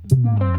Good morning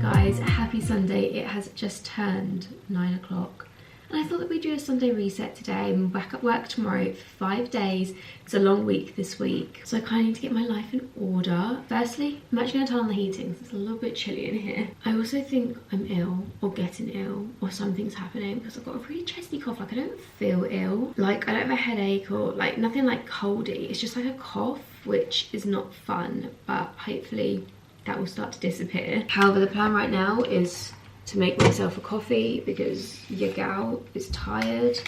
guys, happy Sunday. It has just turned 9 o'clock and I thought that we'd do a Sunday reset today and back at work tomorrow for 5 days. It's a long week this week, so I kind of need to get my life in order. Firstly, I'm actually going to turn on the heating because it's a little bit chilly in here. I also think I'm ill or getting ill or something's happening because I've got a really chesty cough. Like I don't feel ill, like I don't have a headache or like nothing like coldy. It's just like a cough, which is not fun, but hopefully that will start to disappear. However, the plan right now is to make myself a coffee because your gal is tired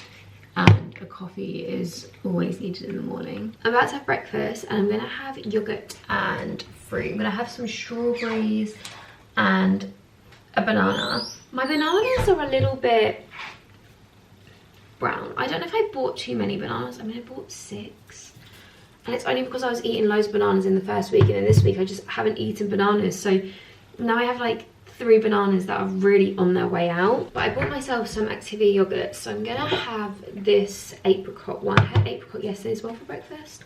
and a coffee is always needed in the morning. I'm about to have breakfast and I'm gonna have yogurt and fruit. I'm gonna have some strawberries and a banana. My bananas are a little bit brown. I don't know if I bought too many bananas. I mean, I bought 6. And it's only because I was eating loads of bananas in the first week, and then this week I just haven't eaten bananas. So now I have like 3 bananas that are really on their way out. But I bought myself some Activia yogurt, so I'm gonna have this apricot one. I had apricot yesterday as well for breakfast.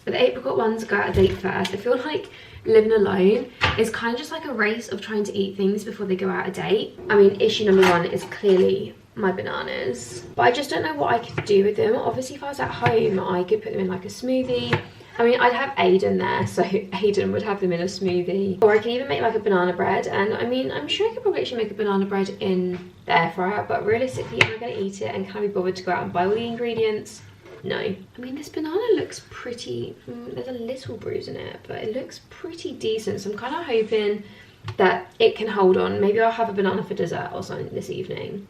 But the apricot ones go out of date first. I feel like living alone is kind of just like a race of trying to eat things before they go out of date. I mean, issue number 1 is clearly my bananas, but I just don't know what I could do with them. Obviously if I was at home I could put them in like a smoothie. I mean, I'd have Aiden there, so Aiden would have them in a smoothie, or I could even make like a banana bread. And I mean, I'm sure I could probably actually make a banana bread in the air fryer, but realistically, am I going to eat it and can I be bothered to go out and buy all the ingredients? No. I mean, this banana looks pretty, there's a little bruise in it, but it looks pretty decent, so I'm kind of hoping that it can hold on. Maybe I'll have a banana for dessert or something this evening.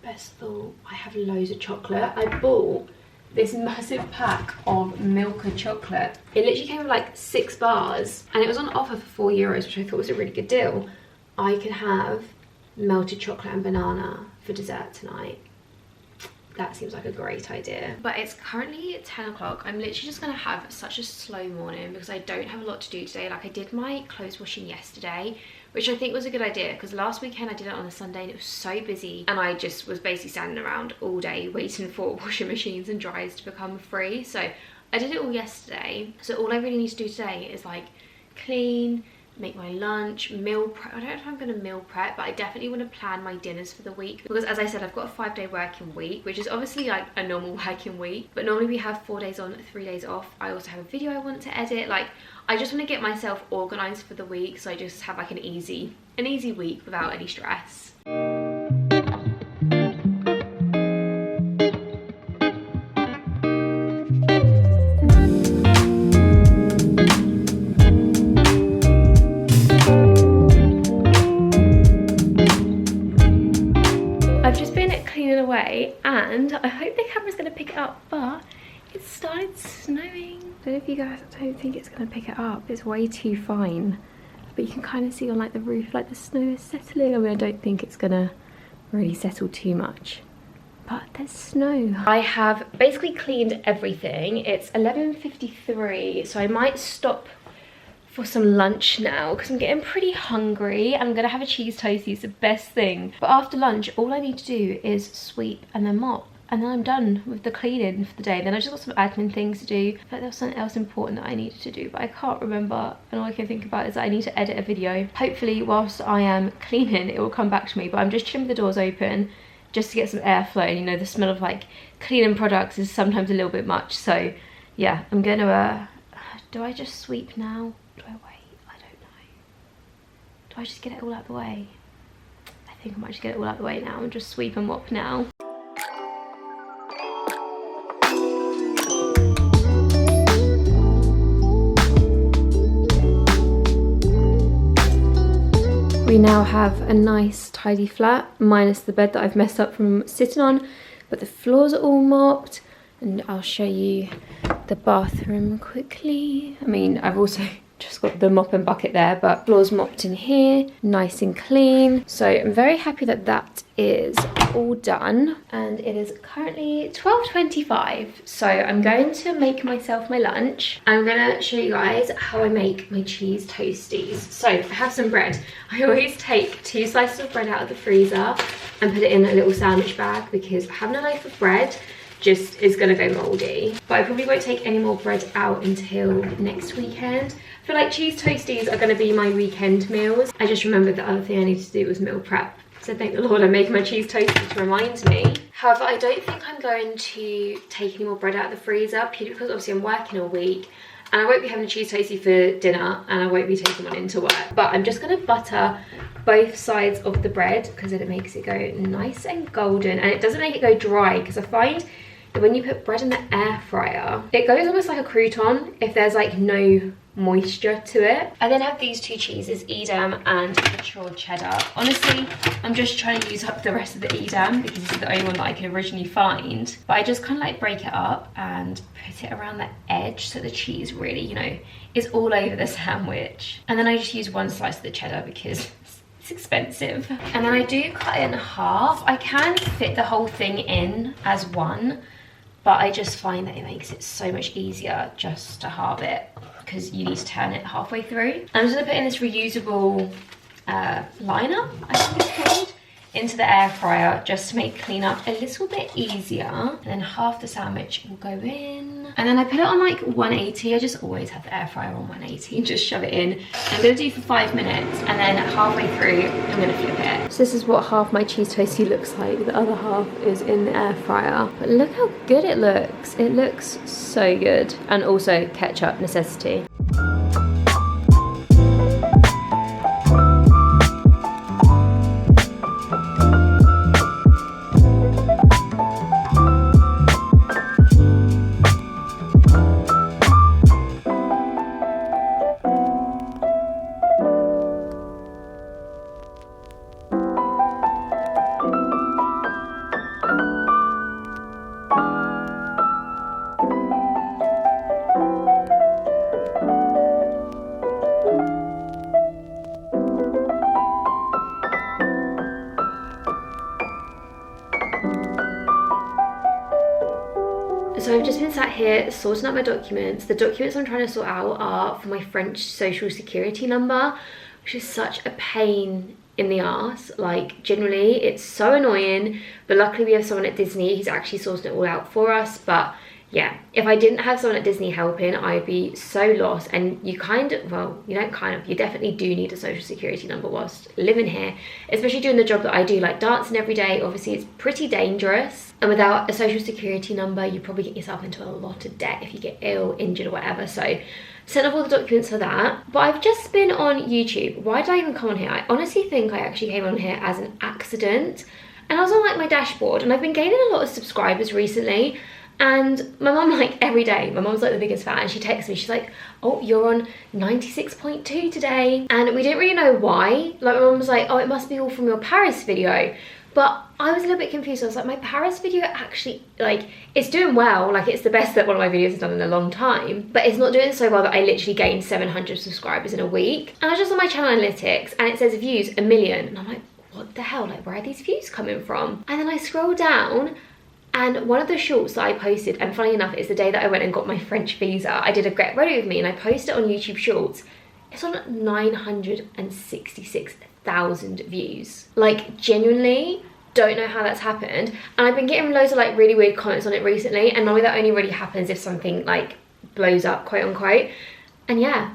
Best thought, I have loads of chocolate. I bought this massive pack of Milka chocolate. It literally came with like 6 bars and it was on offer for €4, which I thought was a really good deal. I could have melted chocolate and banana for dessert tonight. That seems like a great idea. But it's currently 10 o'clock. I'm literally just gonna have such a slow morning because I don't have a lot to do today. Like I did my clothes washing yesterday, which I think was a good idea because last weekend I did it on a Sunday and it was so busy and I just was basically standing around all day waiting for washing machines and dryers to become free. So I did it all yesterday. So all I really need to do today is like clean, make my lunch, meal prep. I don't know if I'm gonna meal prep, but I definitely want to plan my dinners for the week because as I said, I've got a 5-day working week, which is obviously like a normal working week, but normally we have 4 days on, 3 days off. I also have a video I want to edit. Like I just want to get myself organized for the week so I just have like an easy week without any stress. I've just been cleaning away and I hope the camera's going to pick it up, but it started snowing. I don't know if you guys, I don't think it's going to pick it up. It's way too fine. But you can kind of see on like the roof, like the snow is settling. I mean, I don't think it's going to really settle too much. But there's snow. I have basically cleaned everything. It's 11:53, so I might stop for some lunch now because I'm getting pretty hungry. I'm going to have a cheese toastie, it's the best thing. But after lunch, all I need to do is sweep and then mop. And then I'm done with the cleaning for the day. Then I just got some admin things to do. I feel like there was something else important that I needed to do, but I can't remember. And all I can think about is that I need to edit a video. Hopefully, whilst I am cleaning, it will come back to me. But I'm just chilling with the doors open just to get some airflow. You know, the smell of like cleaning products is sometimes a little bit much. So yeah, I'm gonna, do I just sweep now? Do I wait? I don't know. Do I just get it all out of the way? I think I might just get it all out of the way now and just sweep and mop now. We now have a nice tidy flat, minus the bed that I've messed up from sitting on, but the floors are all mopped, and I'll show you the bathroom quickly. I mean, I've also just got the mop and bucket there, but floors mopped in here, nice and clean. So I'm very happy that that is all done, and it is currently 12:25. So I'm going to make myself my lunch. I'm gonna show you guys how I make my cheese toasties. So I have some bread. I always take 2 slices of bread out of the freezer, and put it in a little sandwich bag, because having a loaf of bread just is gonna go mouldy. But I probably won't take any more bread out until next weekend. I feel like cheese toasties are gonna be my weekend meals. I just remembered the other thing I needed to do was meal prep. So thank the Lord I'm making my cheese toasties to remind me. However, I don't think I'm going to take any more bread out of the freezer, purely because obviously I'm working all week and I won't be having a cheese toastie for dinner and I won't be taking one into work. But I'm just gonna butter both sides of the bread because then it makes it go nice and golden, and it doesn't make it go dry, because I find that when you put bread in the air fryer, it goes almost like a crouton if there's like no moisture to it. I then have these two cheeses, Edam and the chore cheddar. Honestly, I'm just trying to use up the rest of the Edam because this is the only one that I could originally find. But I just kind of like break it up and put it around the edge so the cheese really, you know, is all over the sandwich. And then I just use one slice of the cheddar because it's expensive. And then I do cut it in half. I can fit the whole thing in as one, but I just find that it makes it so much easier just to halve it, because you need to turn it halfway through. I'm just gonna put in this reusable liner, I think it's called, into the air fryer just to make cleanup a little bit easier. And then half the sandwich will go in. And then I put it on like 180. I just always have the air fryer on 180 and just shove it in. I'm gonna do for 5 minutes, and then halfway through, I'm gonna flip it. So this is what half my cheese toastie looks like. The other half is in the air fryer. But look how good it looks. It looks so good. And also ketchup, necessity. So I've just been sat here sorting out my documents. The documents I'm trying to sort out are for my French social security number, which is such a pain in the arse. Like, generally it's so annoying, but luckily we have someone at Disney who's actually sorting it all out for us. But yeah, if I didn't have someone at Disney helping, I'd be so lost. And you kind of, well, you don't kind of, you definitely do need a social security number whilst living here, especially doing the job that I do, like dancing every day. Obviously it's pretty dangerous, and without a social security number you probably get yourself into a lot of debt if you get ill, injured or whatever. So sent off all the documents for that. But I've just been on YouTube. Why did I even come on here? I honestly think I actually came on here as an accident, and I was on like my dashboard, and I've been gaining a lot of subscribers recently. And my mum, like every day, my mum's like the biggest fan, and she texts me, she's like, oh, you're on 96.2 today. And we didn't really know why. Like, my mum was like, oh, it must be all from your Paris video. But I was a little bit confused. I was like, my Paris video actually, like, it's doing well. Like, it's the best that one of my videos has done in a long time. But it's not doing so well that I literally gained 700 subscribers in a week. And I was just on my channel analytics, and it says views 1 million. And I'm like, what the hell? Like, where are these views coming from? And then I scroll down, and one of the shorts that I posted, and funny enough, it's the day that I went and got my French visa. I did a get ready with me, and I posted it on YouTube Shorts. It's on 966,000 views. Like, genuinely don't know how that's happened. And I've been getting loads of like really weird comments on it recently, and normally that only really happens if something like blows up, quote unquote. And yeah,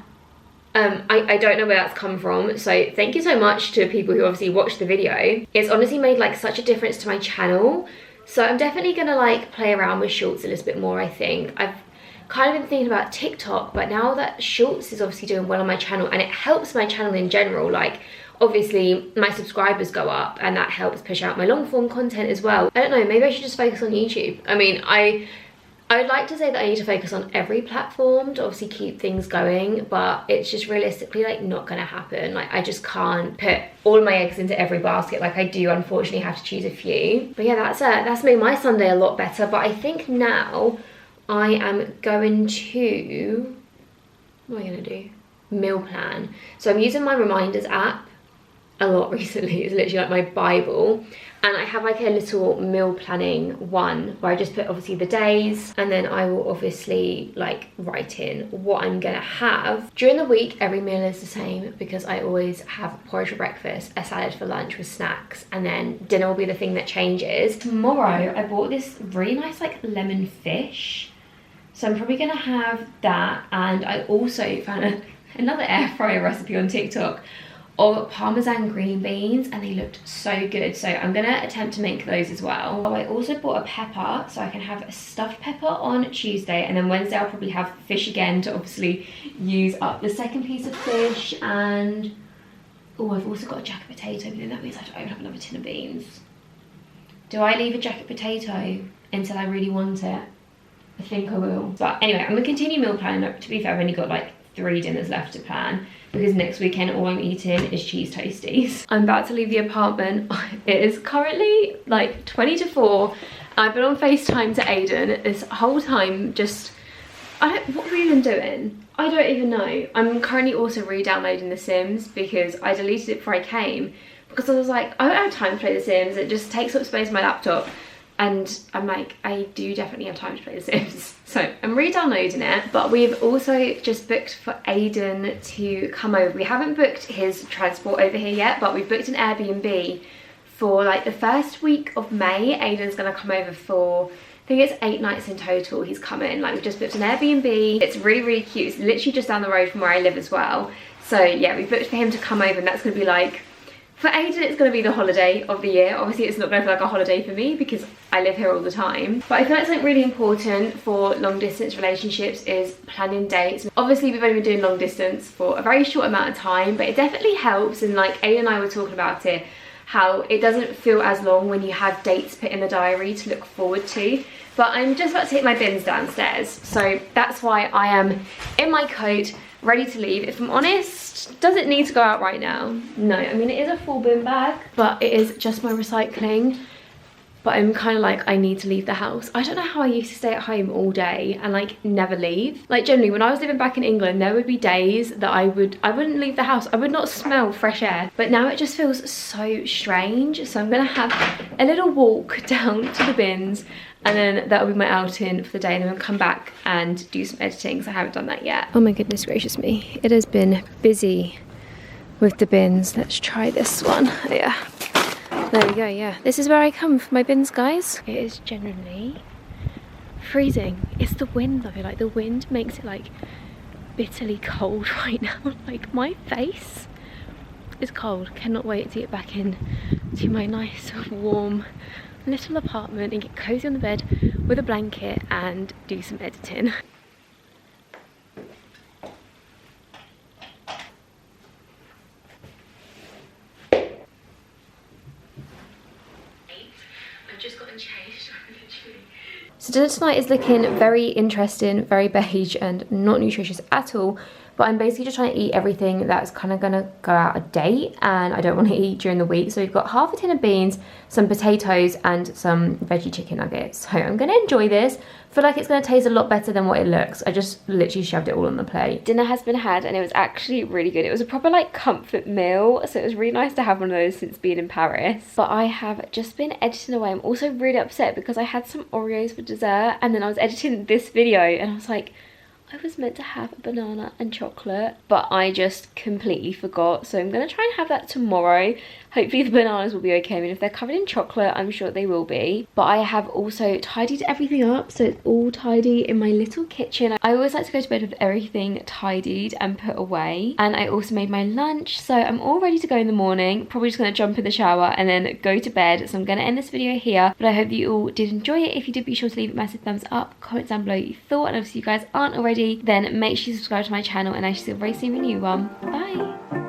I don't know where that's come from. So thank you so much to people who obviously watched the video. It's honestly made like such a difference to my channel. So I'm definitely gonna like play around with shorts a little bit more, I think. I've kind of been thinking about TikTok, but now that shorts is obviously doing well on my channel, and it helps my channel in general, like obviously my subscribers go up and that helps push out my long form content as well. I don't know, maybe I should just focus on YouTube. I mean, I would like to say that I need to focus on every platform to obviously keep things going, but it's just realistically like not gonna happen. Like, I just can't put all of my eggs into every basket. Like, I do unfortunately have to choose a few. But yeah, that's made my Sunday a lot better. But I think now I am going to, what am I gonna do? Meal plan. So I'm using my reminders app, a lot recently. It's literally like my Bible. And I have like a little meal planning one where I just put obviously the days, and then I will obviously like write in what I'm gonna have. During the week, every meal is the same because I always have porridge for breakfast, a salad for lunch with snacks, and then dinner will be the thing that changes. Tomorrow, I bought this really nice like lemon fish. So I'm probably gonna have that, and I also found another air fryer recipe on TikTok of Parmesan green beans, and they looked so good, so I'm gonna attempt to make those as well. Oh, I also bought a pepper, so I can have a stuffed pepper on Tuesday, and then Wednesday I'll probably have fish again to obviously use up the second piece of fish. And oh, I've also got a jacket potato, but then that means I don't have another tin of beans. Do I leave a jacket potato until I really want it? I think I will. But anyway, I'm gonna continue meal planning. To be fair, I've only got like 3 dinners left to plan, because next weekend all I'm eating is cheese toasties. I'm about to leave the apartment. It is currently like 20 to 4. I've been on FaceTime to Aiden this whole time, just, what have we been doing? I don't even know. I'm currently also re-downloading The Sims because I deleted it before I came, because I was like, I don't have time to play The Sims, it just takes up space on my laptop. And I'm like, I do definitely have time to play The Sims. So I'm re-downloading it, but we've also just booked for Aiden to come over. We haven't booked his transport over here yet, but we've booked an Airbnb for like the first week of May. Aiden's gonna come over for, I think it's 8 nights in total he's coming. Like, we've just booked an Airbnb. It's really, really cute. It's literally just down the road from where I live as well. So yeah, we booked for him to come over, and that's gonna be like, for Aiden, it's going to be the holiday of the year. Obviously, it's not going to feel like a holiday for me because I live here all the time. But I feel like something really important for long distance relationships is planning dates. Obviously, we've only been doing long distance for a very short amount of time, but it definitely helps. And like Aiden and I were talking about it, how it doesn't feel as long when you have dates put in the diary to look forward to. But I'm just about to take my bins downstairs. So that's why I am in my coat, ready to leave. If I'm honest, does it need to go out right now? No, I mean, it is a full bin bag, but it is just my recycling. But I'm kind of like, I need to leave the house. I don't know how I used to stay at home all day and like never leave. Like generally when I was living back in England, there would be days that I wouldn't leave the house. I would not smell fresh air. But now it just feels so strange. So I'm gonna have a little walk down to the bins, and then that'll be my outing for the day, and then I'll come back and do some editing because I haven't done that yet. Oh my goodness gracious me. It has been busy with the bins. Let's try this one. Yeah. There we go, yeah. This is where I come for my bins, guys. It is genuinely freezing. It's the wind though. Like the wind makes it like bitterly cold right now. Like my face is cold. Cannot wait to get back in to my nice warm little apartment and get cozy on the bed with a blanket and do some editing. I've just gotten changed, literally. So dinner tonight is looking very interesting, very beige and not nutritious at all. But I'm basically just trying to eat everything that's kind of gonna go out of date and I don't want to eat during the week. So we've got half a tin of beans, some potatoes and some veggie chicken nuggets. So I'm gonna enjoy this. Feel like it's gonna taste a lot better than what it looks. I just literally shoved it all on the plate. Dinner has been had and it was actually really good. It was a proper like comfort meal. So it was really nice to have one of those since being in Paris. But I have just been editing away. I'm also really upset because I had some Oreos for dessert and then I was editing this video and I was like, I was meant to have a banana and chocolate, but I just completely forgot. So I'm going to try and have that tomorrow. Hopefully the bananas will be okay. I mean, if they're covered in chocolate, I'm sure they will be. But I have also tidied everything up, so it's all tidy in my little kitchen. I always like to go to bed with everything tidied and put away. And I also made my lunch, so I'm all ready to go in the morning. Probably just going to jump in the shower and then go to bed. So I'm going to end this video here, but I hope that you all did enjoy it. If you did, be sure to leave a massive thumbs up, comment down below what you thought, and if you guys aren't already, then make sure you subscribe to my channel, and I shall see you very soon with a new one. Bye!